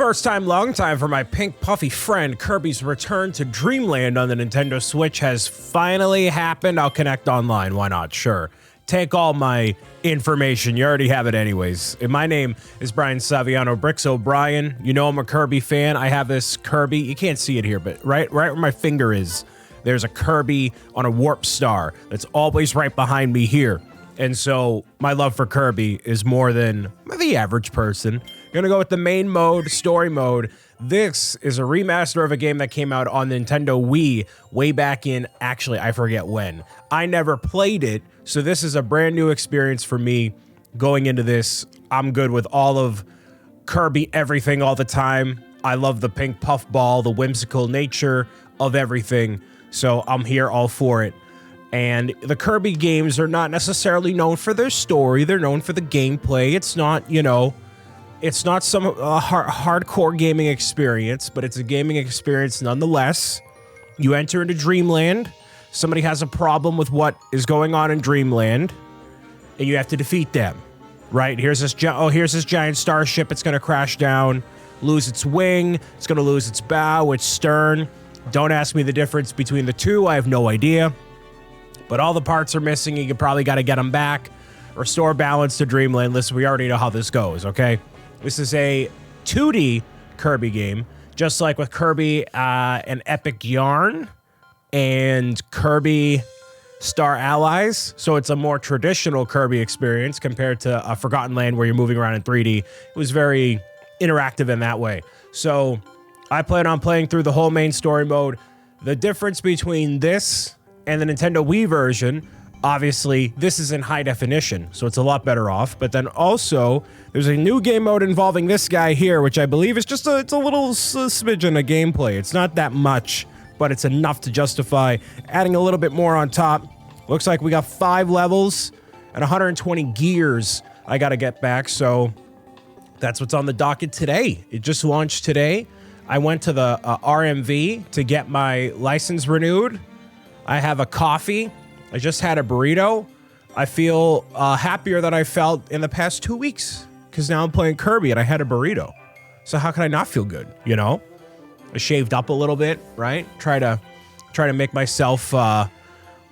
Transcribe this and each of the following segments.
First time, long time for my pink puffy friend. Kirby's Return to Dreamland on the Nintendo Switch has finally happened. I'll connect online. Why not? Sure. Take all my information. You already have it anyways. And my name is Brian Saviano, BricksOBrian. You know I'm a Kirby fan. I have this Kirby. You can't see it here, but right where my finger is, there's a Kirby on a warp star that's always right behind me here. And so my love for Kirby is more than the average person. Gonna go with the main mode, story mode. This is a remaster of a game that came out on Nintendo Wii way back in, actually, I forget when. I never played it, so this is a brand new experience for me. Going into this, I'm good with all of Kirby everything all the time. I love the pink puff ball, the whimsical nature of everything, so I'm here all for it. And the Kirby games are not necessarily known for their story, they're known for the gameplay. It's not, you know, it's not some hardcore gaming experience, but it's a gaming experience nonetheless. You enter into Dreamland. Somebody has a problem with what is going on in Dreamland, and you have to defeat them. Right? Here's this giant starship. It's going to crash down, lose its wing. It's going to lose its bow, its stern. Don't ask me the difference between the two. I have no idea. But all the parts are missing. You probably got to get them back. Restore balance to Dreamland. Listen, we already know how this goes, okay? This is a 2D Kirby game, just like with Kirby and Epic Yarn and Kirby Star Allies. So it's a more traditional Kirby experience compared to Forgotten Land where you're moving around in 3D. It was very interactive in that way. So I plan on playing through the whole main story mode. The difference between this and the Nintendo Wii version, obviously, this is in high definition, so it's a lot better off. But then also, there's a new game mode involving this guy here, which I believe is just it's a little smidgen of gameplay. It's not that much, but it's enough to justify adding a little bit more on top. Looks like we got 5 levels and 120 gears I gotta get back, so that's what's on the docket today. It just launched today. I went to the RMV to get my license renewed. I have a coffee. I just had a burrito. I feel happier than I felt in the past 2 weeks because now I'm playing Kirby and I had a burrito. So how can I not feel good, you know? I shaved up a little bit, right? Try to make myself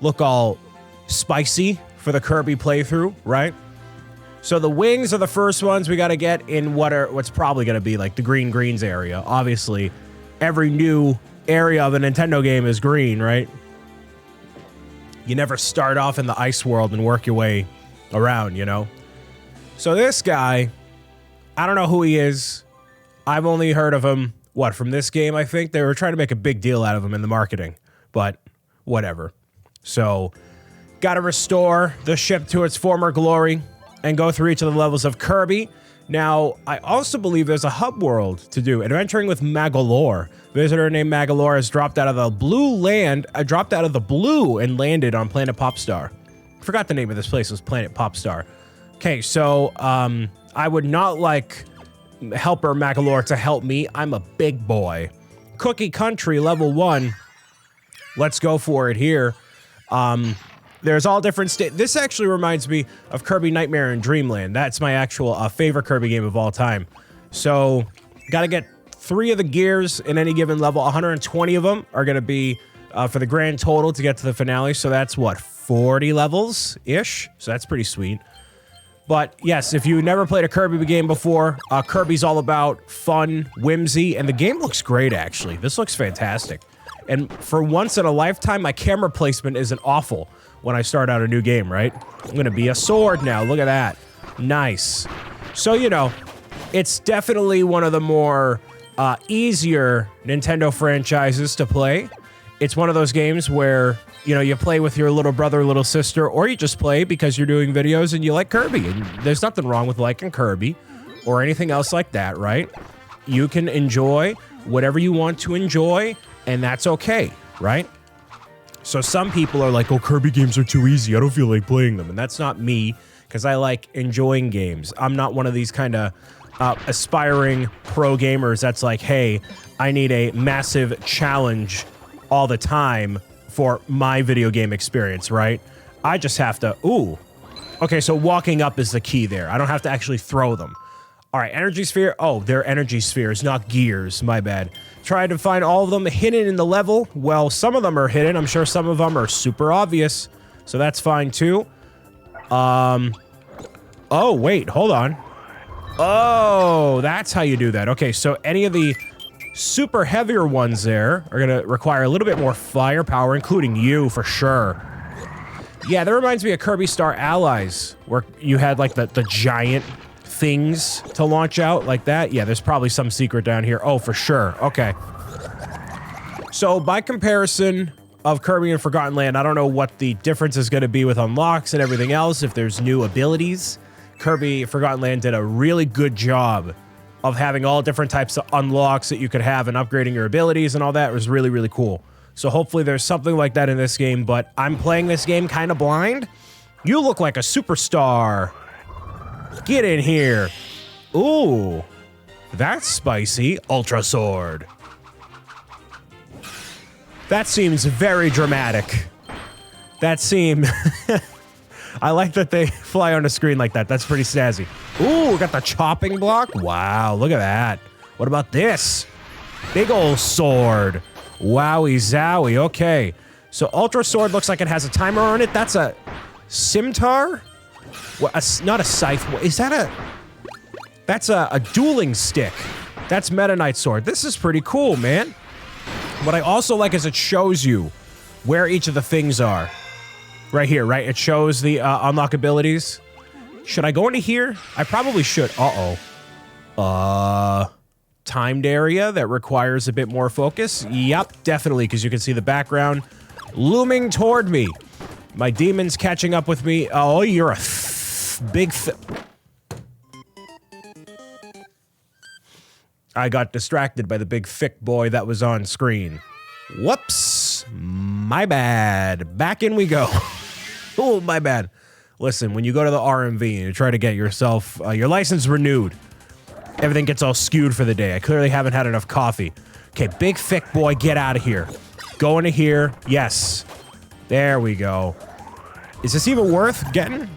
look all spicy for the Kirby playthrough, right? So the wings are the first ones we got to get in what's probably going to be like the greens area. Obviously, every new area of a Nintendo game is green, right? You never start off in the ice world and work your way around, you know? So this guy, I don't know who he is. I've only heard of him, from this game, I think? They were trying to make a big deal out of him in the marketing, but whatever. So, gotta restore the ship to its former glory and go through each of the levels of Kirby. Now, I also believe there's a hub world to do, adventuring with Magalor. Visitor named Magalor has dropped out of the blue and landed on Planet Popstar. Forgot the name of this place. It was Planet Popstar. Okay, so I would not like helper Magalor to help me. I'm a big boy. Cookie Country level 1. Let's go for it here. There's all different This actually reminds me of Kirby Nightmare in Dreamland. That's my actual favorite Kirby game of all time. So, gotta get 3 of the gears in any given level. 120 of them are gonna be for the grand total to get to the finale. So that's what, 40 levels-ish? So that's pretty sweet. But yes, if you never played a Kirby game before, Kirby's all about fun, whimsy, and the game looks great, actually. This looks fantastic. And for once in a lifetime, my camera placement isn't awful when I start out a new game, right? I'm gonna be a sword now. Look at that. Nice. So, you know, it's definitely one of the more easier Nintendo franchises to play. It's one of those games where, you know, you play with your little brother, little sister, or you just play because you're doing videos and you like Kirby. And there's nothing wrong with liking Kirby or anything else like that, right? You can enjoy whatever you want to enjoy, and that's okay, right? So some people are like, oh, Kirby games are too easy. I don't feel like playing them. And that's not me, because I like enjoying games. I'm not one of these kind of aspiring pro gamers that's like, hey, I need a massive challenge all the time for my video game experience, right? I just have to, okay, so walking up is the key there. I don't have to actually throw them. All right, energy sphere. Oh, they're energy spheres, not gears. My bad. Tried to find all of them hidden in the level. Well, some of them are hidden. I'm sure some of them are super obvious. So that's fine, too. Oh, wait. Hold on. Oh, that's how you do that. Okay, so any of the super heavier ones there are going to require a little bit more firepower, including you, for sure. Yeah, that reminds me of Kirby Star Allies, where you had, like, the giant things to launch out like that. Yeah, there's probably some secret down here. Oh, for sure. Okay. So, by comparison of Kirby and Forgotten Land, I don't know what the difference is going to be with unlocks and everything else, if there's new abilities. Kirby Forgotten Land did a really good job of having all different types of unlocks that you could have and upgrading your abilities and all that. It was really, really cool. So hopefully there's something like that in this game, but I'm playing this game kind of blind. You look like a superstar. Get in here. Ooh, that's spicy. Ultra Sword. That seems very dramatic. That seems... I like that they fly on the screen like that. That's pretty snazzy. Ooh, got the chopping block. Wow, look at that. What about this? Big ol' sword. Wowie zowie. Okay. So Ultra Sword looks like it has a timer on it. That's a scimitar? What, not a scythe. Is that a... That's a dueling stick. That's Meta Knight Sword. This is pretty cool, man. What I also like is it shows you where each of the things are. Right here, right? It shows the unlock abilities. Should I go into here? I probably should. Timed area that requires a bit more focus. Yep, definitely, because you can see the background looming toward me. My demon's catching up with me. Oh, you're a big... I got distracted by the big thick boy that was on screen. Whoops. My bad. Back in we go. Oh, my bad. Listen, when you go to the RMV and you try to get yourself your license renewed, everything gets all skewed for the day. I clearly haven't had enough coffee. Okay, big thick boy, get out of here. Go into here. Yes. There we go. Is this even worth getting?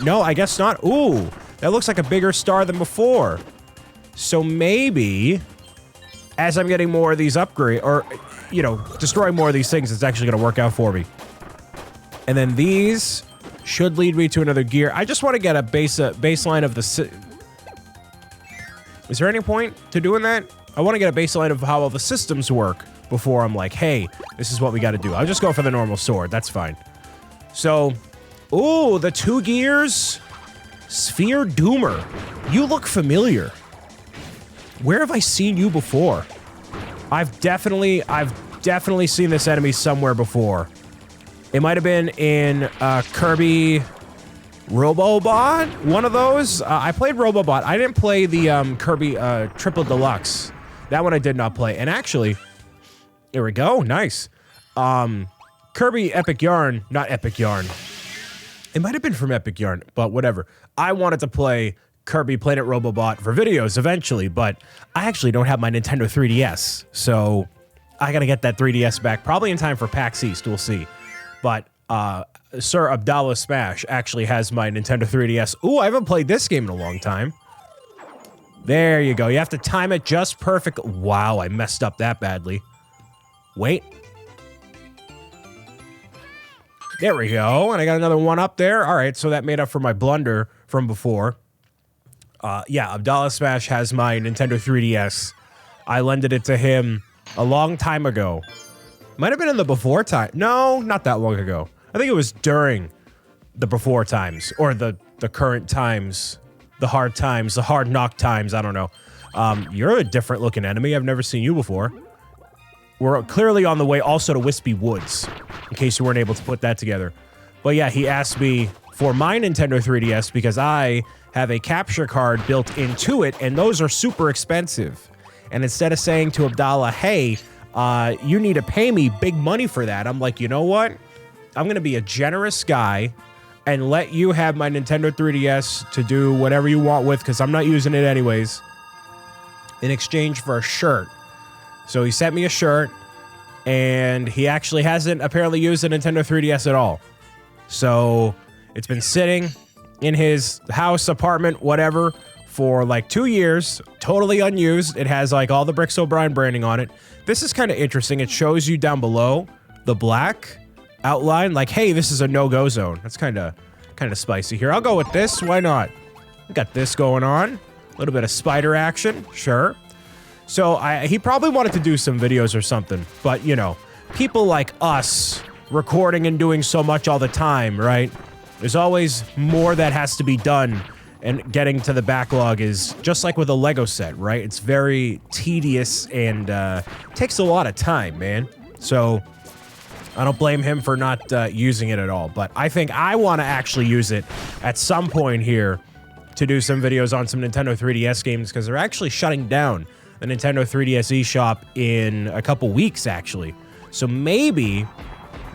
No, I guess not. Ooh, that looks like a bigger star than before. So maybe, as I'm getting more of these upgrades, or, you know, destroying more of these things, it's actually going to work out for me. And then these should lead me to another gear. I just want to get a baseline of the... Is there any point to doing that? I want to get a baseline of how all the systems work before I'm like, hey, this is what we got to do. I'll just go for the normal sword. That's fine. So, ooh, the 2 gears. Sphere Doomer. You look familiar. Where have I seen you before? I've definitely seen this enemy somewhere before. It might have been in Kirby Robobot, one of those. I played Robobot. I didn't play the Kirby Triple Deluxe. That one I did not play. And actually, here we go. Nice. Kirby Epic Yarn, not Epic Yarn. It might have been from Epic Yarn, but whatever. I wanted to play Kirby Planet Robobot for videos eventually, but I actually don't have my Nintendo 3DS, so I gotta get that 3DS back, probably in time for PAX East, we'll see. But Sir Abdallah Smash actually has my Nintendo 3DS. Ooh, I haven't played this game in a long time. There you go. You have to time it just perfect. Wow, I messed up that badly. Wait. There we go, and I got another one up there. All right, so that made up for my blunder from before. Yeah, Abdallah Smash has my Nintendo 3DS. I lended it to him a long time ago. Might have been in the before time. No, not that long ago. I think it was during the before times, or the current times, the hard knock times, I don't know. You're a different looking enemy. I've never seen you before. We're clearly on the way also to Wispy Woods, in case you weren't able to put that together. But yeah, he asked me for my Nintendo 3DS because I have a capture card built into it, and those are super expensive. And instead of saying to Abdallah, hey, you need to pay me big money for that, I'm like, you know what? I'm going to be a generous guy and let you have my Nintendo 3DS to do whatever you want with, because I'm not using it anyways, in exchange for a shirt. So he sent me a shirt, and he actually hasn't apparently used the Nintendo 3DS at all. So it's been sitting in his house, apartment, whatever, for like 2 years, totally unused. It has like all the BricksOBrian branding on it. This is kind of interesting. It shows you down below the black outline, like, hey, this is a no-go zone. That's kind of spicy here. I'll go with this. Why not? We got this going on. A little bit of spider action. Sure. So he probably wanted to do some videos or something, but you know, people like us recording and doing so much all the time, right? There's always more that has to be done, and getting to the backlog is just like with a Lego set, right? It's very tedious and takes a lot of time, man. So I don't blame him for not using it at all, but I think I want to actually use it at some point here to do some videos on some Nintendo 3DS games, because they're actually shutting down the Nintendo 3DS eShop in a couple weeks, actually. So maybe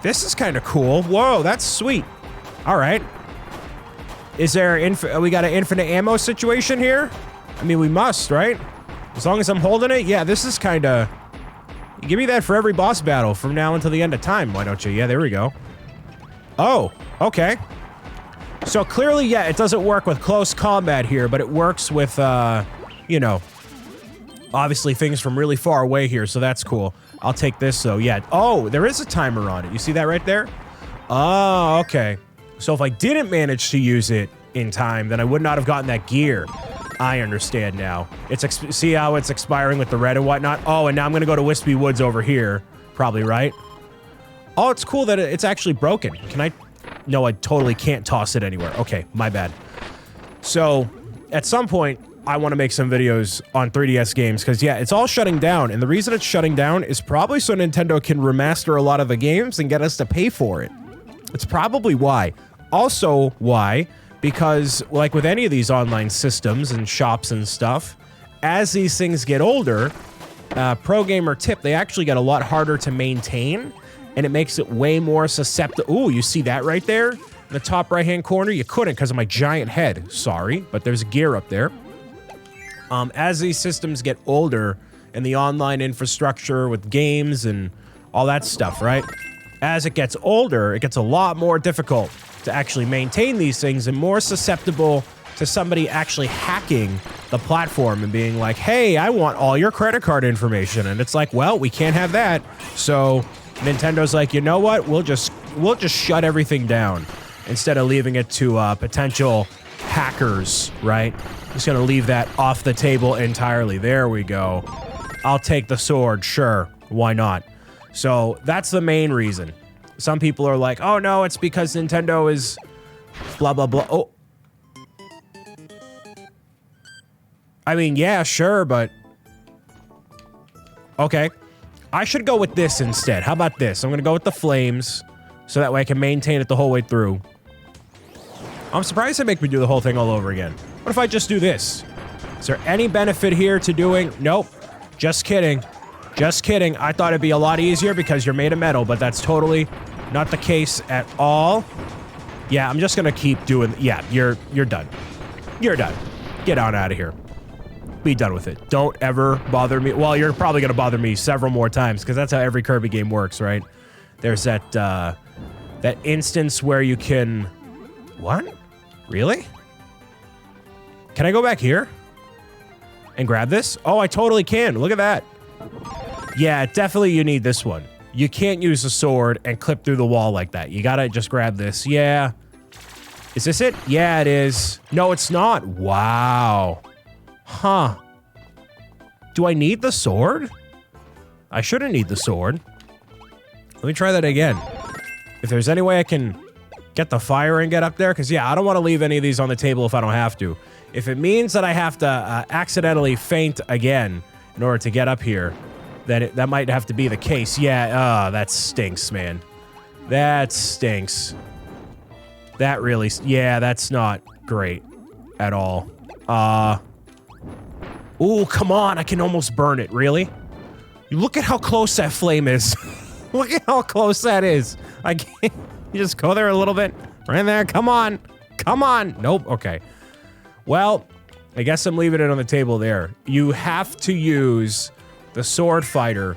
this is kind of cool. Whoa, that's sweet. All right. Is there we got an infinite ammo situation here? I mean, we must, right? As long as I'm holding it. Yeah, this is kind of... Give me that for every boss battle from now until the end of time, why don't you? Yeah, there we go. Oh, okay. So clearly, yeah, it doesn't work with close combat here, but it works with, you know, obviously things from really far away here, so that's cool. I'll take this, though. Yeah. Oh, there is a timer on it. You see that right there? Oh, okay. So if I didn't manage to use it in time, then I would not have gotten that gear. I understand now. See how it's expiring with the red and whatnot? Oh, and now I'm going to go to Wispy Woods over here. Probably, right? Oh, it's cool that it's actually broken. Can I... No, I totally can't toss it anywhere. Okay, my bad. So, at some point, I want to make some videos on 3DS games, because, yeah, it's all shutting down, and the reason it's shutting down is probably so Nintendo can remaster a lot of the games and get us to pay for it. It's probably why. Also, why... Because, like with any of these online systems and shops and stuff, as these things get older, pro gamer tip, they actually get a lot harder to maintain, and it makes it way more susceptible. Ooh, you see that right there? In the top right-hand corner? You couldn't because of my giant head. Sorry, but there's gear up there. As these systems get older, and the online infrastructure with games and all that stuff, right? As it gets older, it gets a lot more difficult to actually maintain these things and more susceptible to somebody actually hacking the platform and being like, hey, I want all your credit card information. And it's like, well, we can't have that. So Nintendo's like, you know what? We'll just shut everything down instead of leaving it to potential hackers, right? Just gonna leave that off the table entirely. There we go. I'll take the sword, sure. Why not? So that's the main reason. Some people are like, oh no, it's because Nintendo is blah, blah, blah. Oh. I mean, yeah, sure, but... Okay. I should go with this instead. How about this? I'm gonna go with the flames, so that way I can maintain it the whole way through. I'm surprised they make me do the whole thing all over again. What if I just do this? Is there any benefit here to doing... Nope. Just kidding. Just kidding. I thought it'd be a lot easier because you're made of metal, but that's totally not the case at all. Yeah, I'm just gonna keep doing... Yeah, you're done. You're done. Get on out of here. Be done with it. Don't ever bother me. Well, you're probably gonna bother me several more times because that's how every Kirby game works, right? There's that, that instance where you can... What? Really? Can I go back here? And grab this? Oh, I totally can. Look at that. Yeah, definitely you need this one. You can't use the sword and clip through the wall like that. You gotta just grab this. Yeah. Is this it? Yeah, it is. No, it's not. Wow. Huh. Do I need the sword? I shouldn't need the sword. Let me try that again. If there's any way I can get the fire and get up there, because yeah, I don't want to leave any of these on the table if I don't have to. If it means that I have to accidentally faint again in order to get up here, then that might have to be the case. Yeah, that stinks, man. That stinks. That really... Yeah, that's not great at all. Ooh, come on. I can almost burn it. Really? Look at how close that flame is. Look at how close that is. I can't... You just go there a little bit. Right there. Come on. Come on. Nope. Okay. Well, I guess I'm leaving it on the table there. You have to use the sword fighter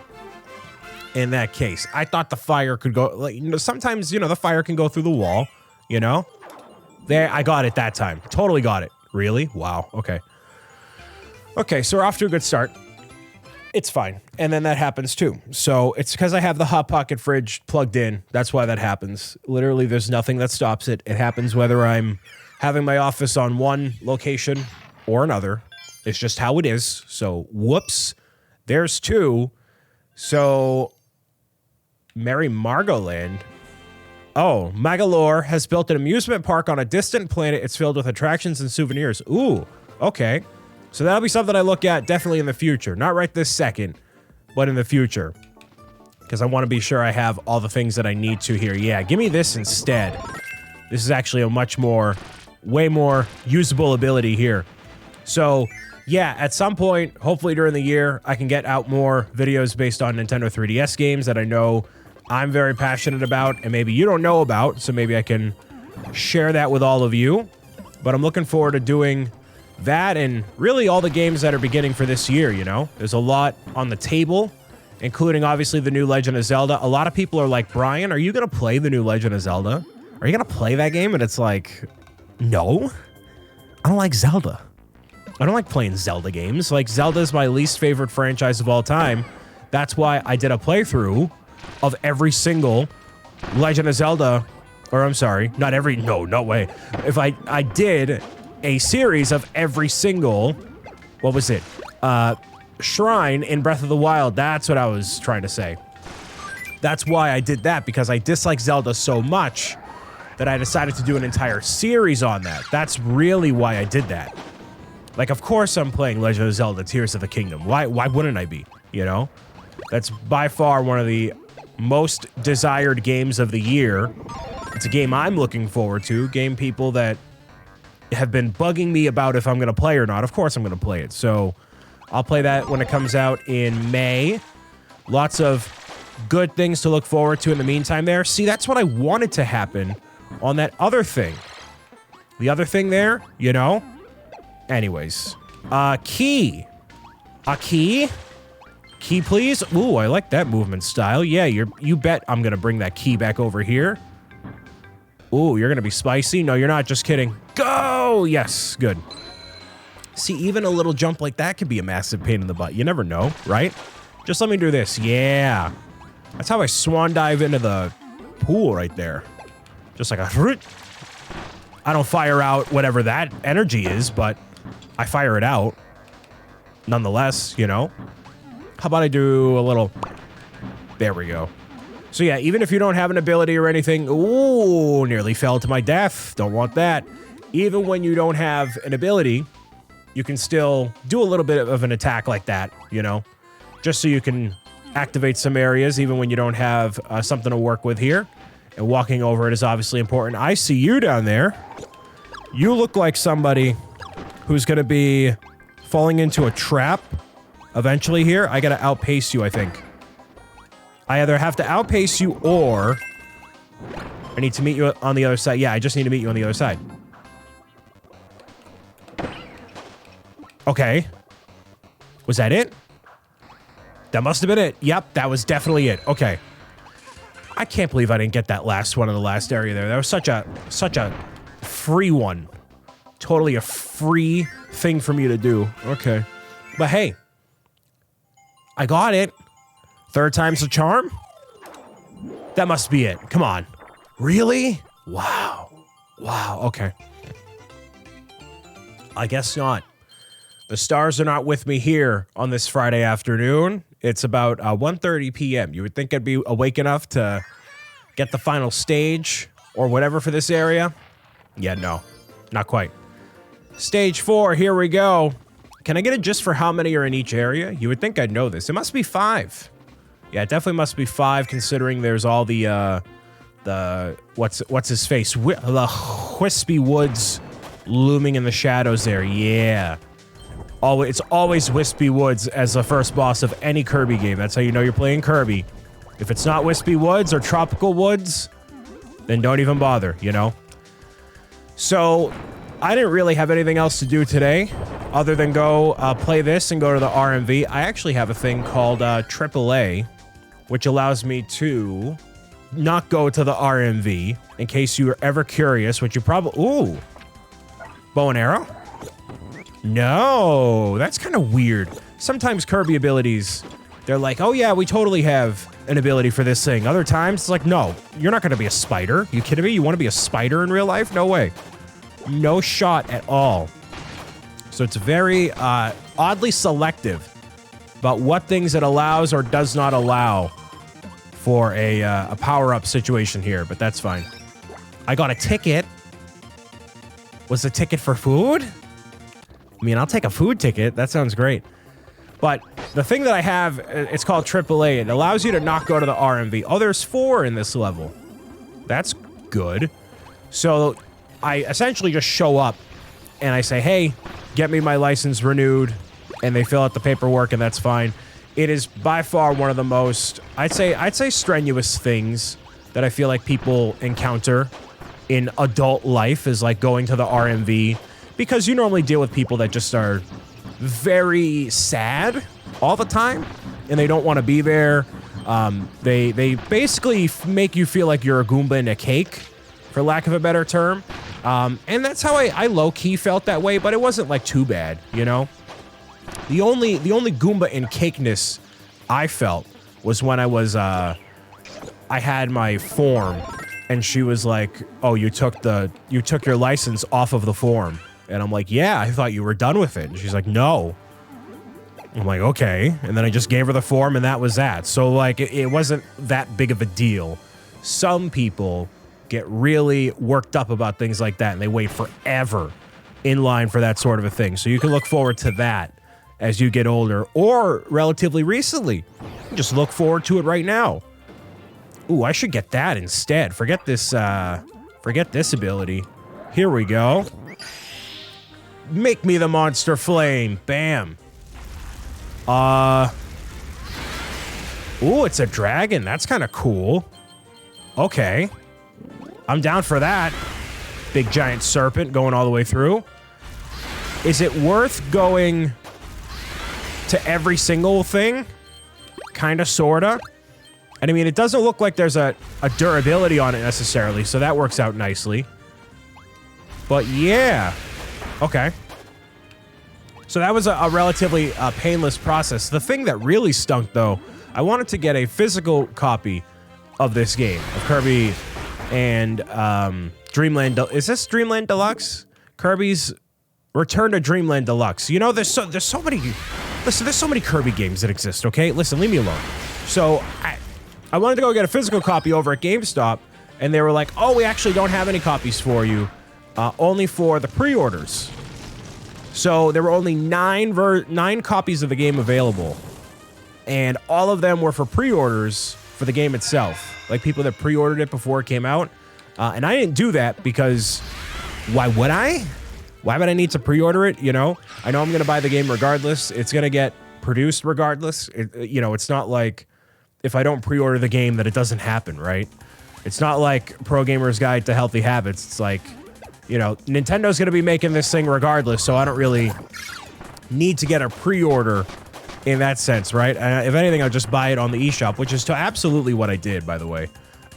in that case. I thought the fire could go... Like, you know, sometimes, you know, the fire can go through the wall, you know? There, I got it that time. Totally got it. Really? Wow. Okay. Okay, so we're off to a good start. It's fine. And then that happens too. So it's because I have the Hot Pocket fridge plugged in. That's why that happens. Literally, there's nothing that stops it. It happens whether I'm having my office on one location or another. It's just how it is. So, whoops. There's two. So, Merry Magoland. Oh, Magalor has built an amusement park on a distant planet. It's filled with attractions and souvenirs. Ooh, okay. So that'll be something I look at definitely in the future. Not right this second, but in the future. Because I want to be sure I have all the things that I need to here. Yeah, give me this instead. This is actually a way more usable ability here. So, yeah, at some point, hopefully during the year, I can get out more videos based on Nintendo 3DS games that I know I'm very passionate about and maybe you don't know about. So maybe I can share that with all of you. But I'm looking forward to doing that and really all the games that are beginning for this year, you know? There's a lot on the table, including obviously the new Legend of Zelda. A lot of people are like, Brian, are you going to play the new Legend of Zelda? Are you going to play that game? And it's like, no, I don't like Zelda. I don't like playing Zelda games. Like, Zelda is my least favorite franchise of all time. That's why I did a playthrough of every single Legend of Zelda, or I'm sorry, not every, no way. If I did a series of every single, what was it? Shrine in Breath of the Wild. That's what I was trying to say. That's why I did that, because I dislike Zelda so much that I decided to do an entire series on that. That's really why I did that. Like, of course I'm playing Legend of Zelda Tears of the Kingdom. Why wouldn't I be, you know? That's by far one of the most desired games of the year. It's a game I'm looking forward to. Game people that have been bugging me about if I'm going to play or not. Of course I'm going to play it. So I'll play that when it comes out in May. Lots of good things to look forward to in the meantime there. See, that's what I wanted to happen on that other thing. The other thing there, you know? Anyways. Key. A key? Key, please? Ooh, I like that movement style. Yeah, you bet I'm going to bring that key back over here. Ooh, you're going to be spicy? No, you're not. Just kidding. Go! Yes, good. See, even a little jump like that could be a massive pain in the butt. You never know, right? Just let me do this. Yeah. That's how I swan dive into the pool right there. Just like a... I don't fire out whatever that energy is, but I fire it out. Nonetheless, you know? How about I do a little... There we go. So yeah, even if you don't have an ability or anything... Ooh, nearly fell to my death. Don't want that. Even when you don't have an ability, you can still do a little bit of an attack like that, you know? Just so you can activate some areas, even when you don't have something to work with here. And walking over it is obviously important. I see you down there. You look like somebody who's going to be falling into a trap eventually here. I got to outpace you, I think. I either have to outpace you or I need to meet you on the other side. Yeah, I just need to meet you on the other side. Okay. Was that it? That must have been it. Yep, that was definitely it. Okay. I can't believe I didn't get that last one in the last area there. That was such a free one. Totally a free thing for me to do. Okay. But hey, I got it. Third time's the charm? That must be it. Come on. Really? Wow. Wow. Okay. I guess not. The stars are not with me here on this Friday afternoon. It's about 1:30 p.m. You would think I'd be awake enough to get the final stage or whatever for this area. Yeah, no. Not quite. Stage 4, here we go. Can I get it just for how many are in each area? You would think I'd know this. It must be 5. Yeah, it definitely must be 5 considering there's all the what's his face? The wispy woods looming in the shadows there. Yeah. It's always Wispy Woods as the first boss of any Kirby game. That's how you know you're playing Kirby. If it's not Wispy Woods or Tropical Woods, then don't even bother, you know? So, I didn't really have anything else to do today other than go play this and go to the RMV. I actually have a thing called AAA, which allows me to not go to the RMV in case you were ever curious, which you probably... Ooh! Bow and arrow? No, that's kind of weird. Sometimes Kirby abilities, they're like, oh yeah, we totally have an ability for this thing. Other times, it's like, no, you're not going to be a spider. You kidding me? You want to be a spider in real life? No way. No shot at all. So it's very oddly selective about what things it allows or does not allow for a power-up situation here, but that's fine. I got a ticket. Was the ticket for food? I mean, I'll take a food ticket. That sounds great. But the thing that I have, it's called AAA. It allows you to not go to the RMV. Oh, there's 4 in this level. That's good. So I essentially just show up and I say, hey, get me my license renewed. And they fill out the paperwork and that's fine. It is by far one of the most, I'd say strenuous things that I feel like people encounter in adult life is like going to the RMV, because you normally deal with people that just are very sad all the time and they don't want to be there. They basically make you feel like you're a Goomba in a cake, for lack of a better term. And that's how I low-key felt that way, but it wasn't like too bad, you know? The only Goomba in cakeness I felt was when I was, I had my form and she was like, oh, you took your license off of the form. And I'm like, yeah, I thought you were done with it. And she's like, no. I'm like, okay. And then I just gave her the form and that was that. So like, it wasn't that big of a deal. Some people get really worked up about things like that and they wait forever in line for that sort of a thing. So you can look forward to that as you get older, or relatively recently. Just look forward to it right now. Ooh, I should get that instead. Forget this ability. Here we go. Make me the monster flame. Bam. Ooh, it's a dragon. That's kind of cool. Okay. I'm down for that. Big giant serpent going all the way through. Is it worth going to every single thing? Kinda, sorta. And I mean, it doesn't look like there's a durability on it necessarily, so that works out nicely. But yeah. Okay. So that was a relatively painless process. The thing that really stunk, though, I wanted to get a physical copy of this game, of Kirby and Dreamland. Is this Dreamland Deluxe? Kirby's Return to Dreamland Deluxe. You know, there's so many. Listen, there's so many Kirby games that exist. Okay, listen, leave me alone. So I wanted to go get a physical copy over at GameStop, and they were like, "Oh, we actually don't have any copies for you, only for the pre-orders." So there were only 9 copies of the game available, and all of them were for pre-orders for the game itself, like people that pre-ordered it before it came out. And I didn't do that because why would I? Why would I need to pre-order it? You know, I know I'm going to buy the game regardless. It's going to get produced regardless. You know, it's not like if I don't pre-order the game that it doesn't happen, right? It's not like Pro Gamer's Guide to Healthy Habits. It's like, you know, Nintendo's going to be making this thing regardless, so I don't really need to get a pre-order in that sense, right? If anything, I'll just buy it on the eShop, which is absolutely what I did, by the way.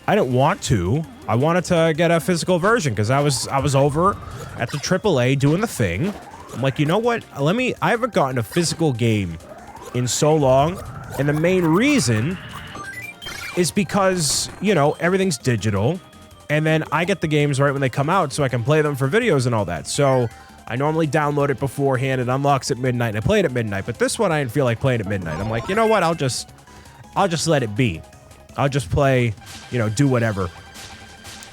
I didn't want to. I wanted to get a physical version because I was over at the AAA doing the thing. I'm like, you know what? I haven't gotten a physical game in so long, and the main reason is because, you know, everything's digital. And then I get the games right when they come out so I can play them for videos and all that. So I normally download it beforehand. It unlocks at midnight and I play it at midnight. But this one I didn't feel like playing at midnight. I'm like, you know what? I'll just let it be. I'll just play, you know, do whatever.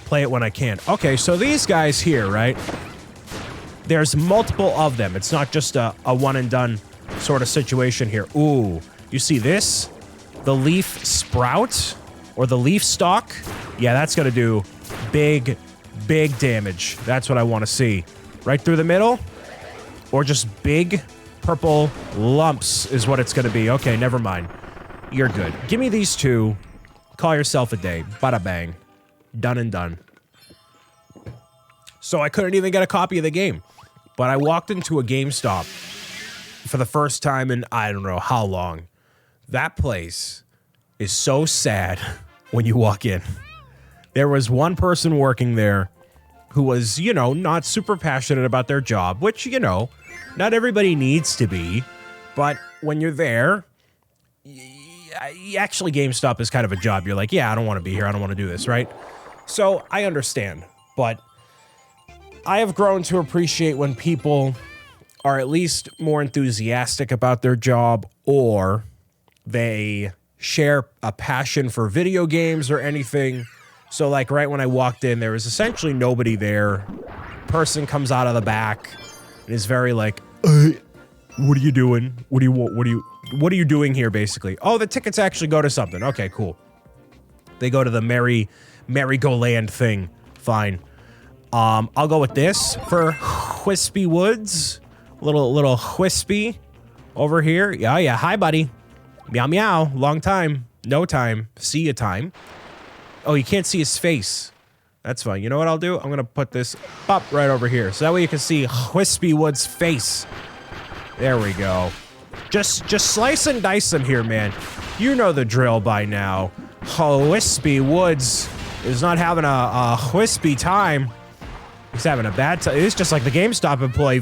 Play it when I can. Okay, so these guys here, right? There's multiple of them. It's not just a one and done sort of situation here. Ooh, you see this? The leaf sprout or the leaf stalk? Yeah, that's going to do big damage. That's what I want to see. Right through the middle? Or just big purple lumps is what it's going to be. Okay, never mind. You're good. Give me these 2. Call yourself a day. Bada bang. Done and done. So I couldn't even get a copy of the game. But I walked into a GameStop for the first time in I don't know how long. That place is so sad when you walk in. There was one person working there who was, you know, not super passionate about their job, which, you know, Not everybody needs to be, but when you're there, actually GameStop is kind of a job. You're like, yeah, I don't want to be here. I don't want to do this, right? So I understand, but I have grown to appreciate when people are at least more enthusiastic about their job, or they share a passion for video games or anything. So like right when I walked in, there was essentially nobody there. Person comes out of the back and is very like, what are you doing? What are you doing here, basically? Oh, the tickets actually go to something. Okay, cool. They go to the Magoland thing. Fine. I'll go with this for Wispy Woods. Little Wispy over here. Yeah. Hi, buddy. Meow, meow. Long time. No time. See ya time. Oh, you can't see his face. That's fine. You know what I'll do? I'm going to put this up right over here. So that way you can see Wispy Woods' face. There we go. Just slice and dice him here, man. You know the drill by now. Wispy Woods is not having a wispy time. He's having a bad time. It's just like the GameStop employee.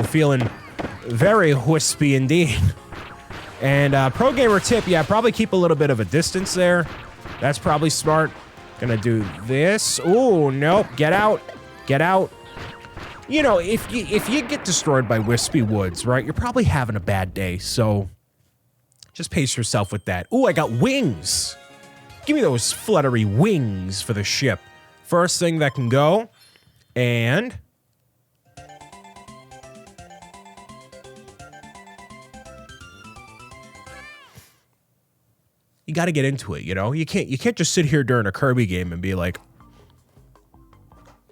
Feeling very wispy indeed. And pro gamer tip, yeah, probably keep a little bit of a distance there. That's probably smart. Gonna do this. Oh, nope. Get out. Get out. You know, if you get destroyed by Wispy Woods, right, you're probably having a bad day. So just pace yourself with that. Ooh, I got wings. Give me those fluttery wings for the ship. First thing that can go. And you got to get into it, you know? You can't just sit here during a Kirby game and be like.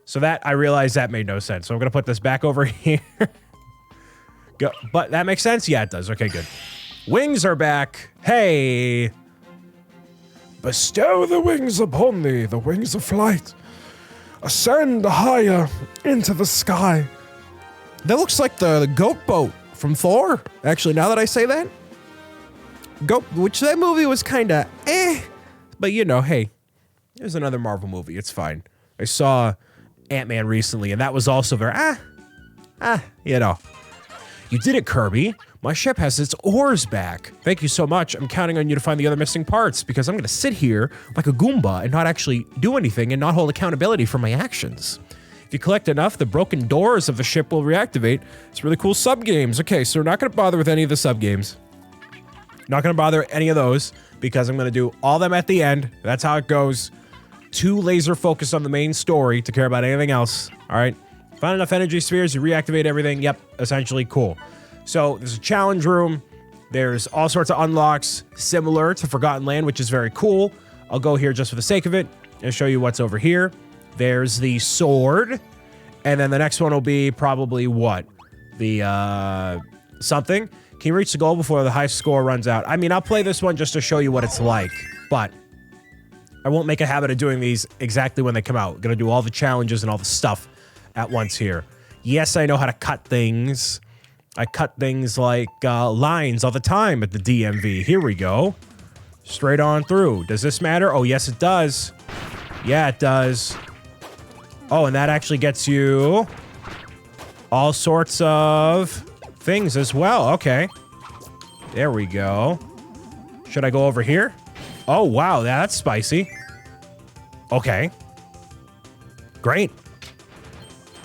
So that, I realized that made no sense. So I'm going to put this back over here. Go, but that makes sense? Yeah, it does. Okay, good. Wings are back. Hey. Bestow the wings upon thee, the wings of flight. Ascend higher into the sky. That looks like the goat boat from Thor. Actually, now that I say that. Goat, which that movie was kind of But you know, hey, there's another Marvel movie. It's fine. I saw Ant-Man recently, and that was also very, you know. You did it, Kirby. My ship has its oars back. Thank you so much. I'm counting on you to find the other missing parts, because I'm going to sit here like a Goomba and not actually do anything and not hold accountability for my actions. If you collect enough, the broken doors of the ship will reactivate. It's really cool sub-games. Okay, so we're not going to bother with any of the sub-games. Not going to bother any of those, because I'm going to do all them at the end. That's how it goes. Too laser focused on the main story to care about anything else. All right. Find enough energy spheres, you reactivate everything. Yep, essentially cool. So there's a challenge room. There's all sorts of unlocks similar to Forgotten Land, which is very cool. I'll go here just for the sake of it and show you what's over here. There's the sword. And then the next one will be probably what? The, something. Can you reach the goal before the high score runs out? I mean, I'll play this one just to show you what it's like, but I won't make a habit of doing these exactly when they come out. I'm gonna do all the challenges and all the stuff at once here. Yes, I know how to cut things. I cut things like lines all the time at the DMV. Here we go. Straight on through. Does this matter? Oh, yes, it does. Yeah, it does. Oh, and that actually gets you all sorts of things as well. Okay. There we go. Should I go over here? Oh, wow, that's spicy. Okay. Great.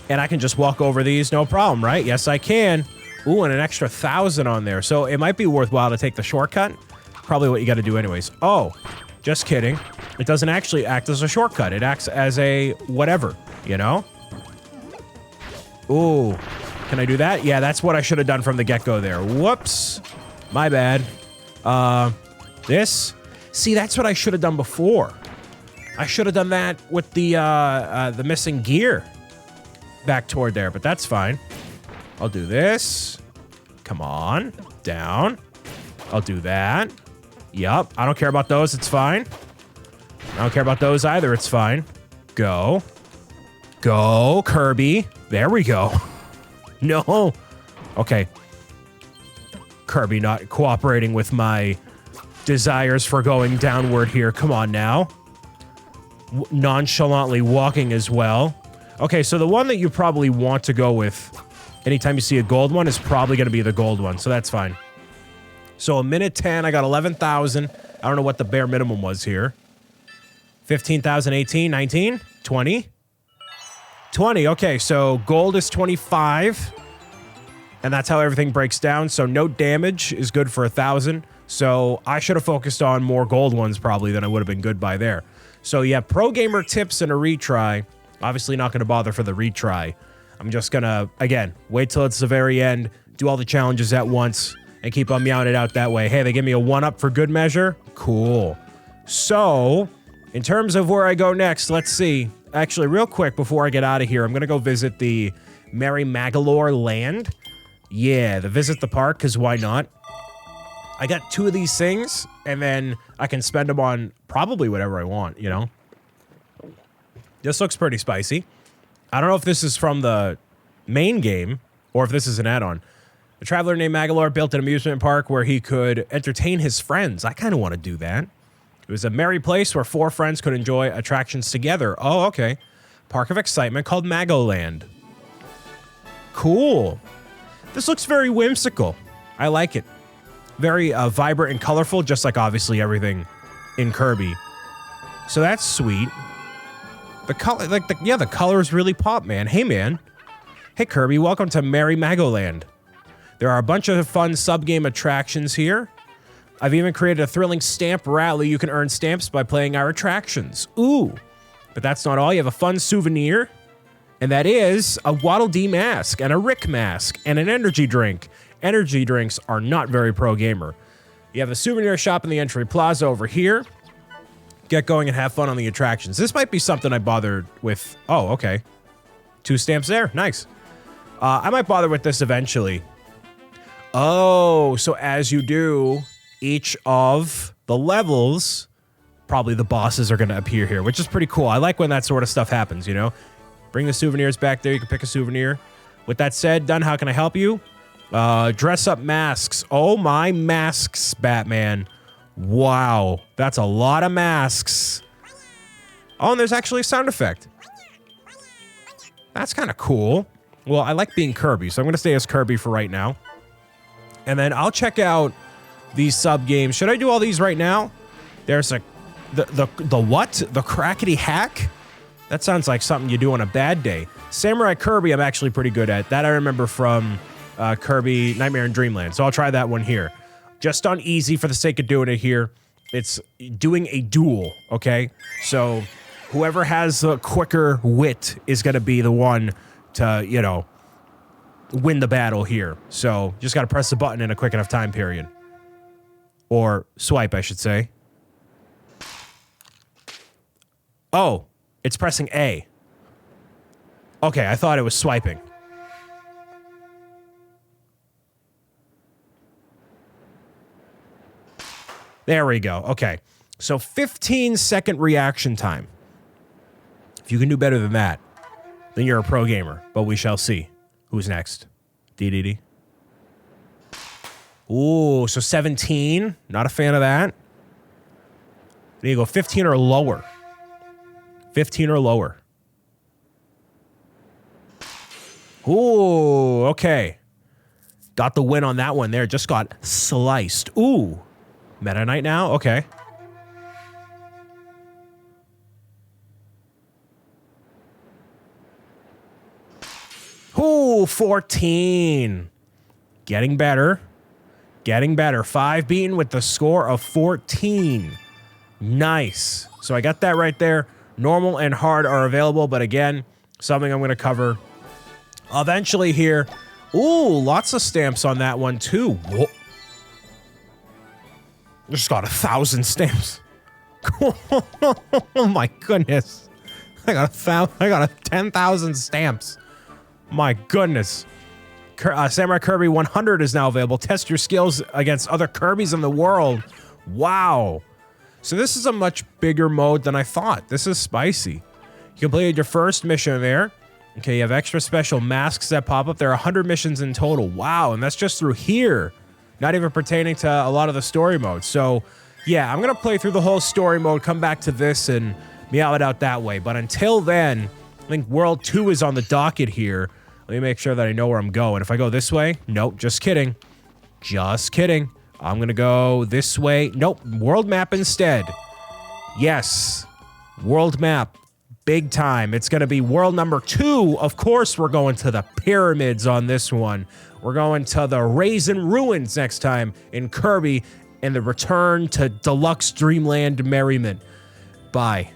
And I can just walk over these, no problem, right? Yes, I can. Ooh, and an extra 1,000 on there. So it might be worthwhile to take the shortcut. Probably what you got to do anyways. Oh, just kidding. It doesn't actually act as a shortcut. It acts as a whatever, you know? Ooh. Can I do that? Yeah, that's what I should have done from the get-go there. Whoops. My bad. This? See, that's what I should have done before. I should have done that with the missing gear back toward there, but that's fine. I'll do this. Come on. Down. I'll do that. Yup. I don't care about those. It's fine. I don't care about those either. It's fine. Go. Go, Kirby. There we go. No. Okay. Kirby not cooperating with my desires for going downward here. Come on now. Nonchalantly walking as well. Okay, so the one that you probably want to go with Anytime you see a gold one, it's probably going to be the gold one, so that's fine. So a minute 10, I got 11,000. I don't know what the bare minimum was here. 15,000, 18, 19, 20. 20, okay, so gold is 25. And that's how everything breaks down. So no damage is good for 1,000. So I should have focused on more gold ones probably than I would have been good by there. So you have pro gamer tips and a retry. Obviously not going to bother for the retry. I'm just going to, again, wait till it's the very end, do all the challenges at once, and keep on meowing it out that way. Hey, they give me a 1-up for good measure? Cool. So, in terms of where I go next, let's see. Actually, real quick before I get out of here, I'm going to go visit the Merry Magalor land. Yeah, visit the park, because why not? I got 2 of these things, and then I can spend them on probably whatever I want, you know? This looks pretty spicy. I don't know if this is from the main game, or if this is an add-on. A traveler named Magalor built an amusement park where he could entertain his friends. I kind of want to do that. It was a merry place where 4 friends could enjoy attractions together. Oh, okay. Park of excitement called Magoland. Cool. This looks very whimsical. I like it. Very vibrant and colorful, just like obviously everything in Kirby. So that's sweet. The color, the colors really pop, man. Hey, man. Hey, Kirby, welcome to Merry Magoland. There are a bunch of fun sub-game attractions here. I've even created a thrilling stamp rally. You can earn stamps by playing our attractions. Ooh. But that's not all. You have a fun souvenir. And that is a Waddle Dee mask and a Rick mask and an energy drink. Energy drinks are not very pro-gamer. You have a souvenir shop in the entry plaza over here. Get going and have fun on the attractions. This might be something I bothered with. Oh, okay. 2 stamps there. Nice. I might bother with this eventually. Oh, so as you do each of the levels, probably the bosses are going to appear here, which is pretty cool. I like when that sort of stuff happens, you know? Bring the souvenirs back there. You can pick a souvenir. With that said, done. How can I help you? Dress up masks. Oh, my masks, Batman. Wow. That's a lot of masks. Oh, and there's actually a sound effect. That's kind of cool. Well, I like being Kirby, so I'm going to stay as Kirby for right now. And then I'll check out these sub-games. Should I do all these right now? There's a... The what? The crackety hack? That sounds like something you do on a bad day. Samurai Kirby I'm actually pretty good at. That I remember from Kirby Nightmare in Dreamland. So I'll try that one here. Just on easy for the sake of doing it here. It's doing a duel, okay? So whoever has the quicker wit is going to be the one to, you know, win the battle here. So just got to press the button in a quick enough time period. Or swipe, I should say. Oh, it's pressing A. Okay, I thought it was swiping. There we go. Okay. So 15-second reaction time. If you can do better than that, then you're a pro gamer. But we shall see. Who's next? Dedede. Ooh, so 17. Not a fan of that. There you go. 15 or lower. 15 or lower. Ooh, okay. Got the win on that one there. Just got sliced. Ooh. Meta Knight now? Okay. Ooh, 14. Getting better. Getting better. 5 beaten with the score of 14. Nice. So I got that right there. Normal and hard are available, but again, something I'm going to cover eventually here. Ooh, lots of stamps on that one too. Whoa. Just got 1,000 stamps. Oh my goodness. I got 10,000 stamps. My goodness. Samurai Kirby 100 is now available. Test your skills against other Kirbys in the world. Wow. So this is a much bigger mode than I thought. This is spicy. You completed your first mission there. Okay, you have extra special masks that pop up. There are 100 missions in total. Wow, and that's just through here. Not even pertaining to a lot of the story modes. So, yeah, I'm going to play through the whole story mode, come back to this, and meow it out that way. But until then, I think World 2 is on the docket here. Let me make sure that I know where I'm going. If I go this way, nope, just kidding. Just kidding. I'm gonna go this way. Nope, world map instead. Yes, world map. Big time. It's gonna be world number 2. Of course, we're going to the pyramids on this one. We're going to the Raisin Ruins next time in Kirby and the return to Deluxe Dreamland Merriment. Bye.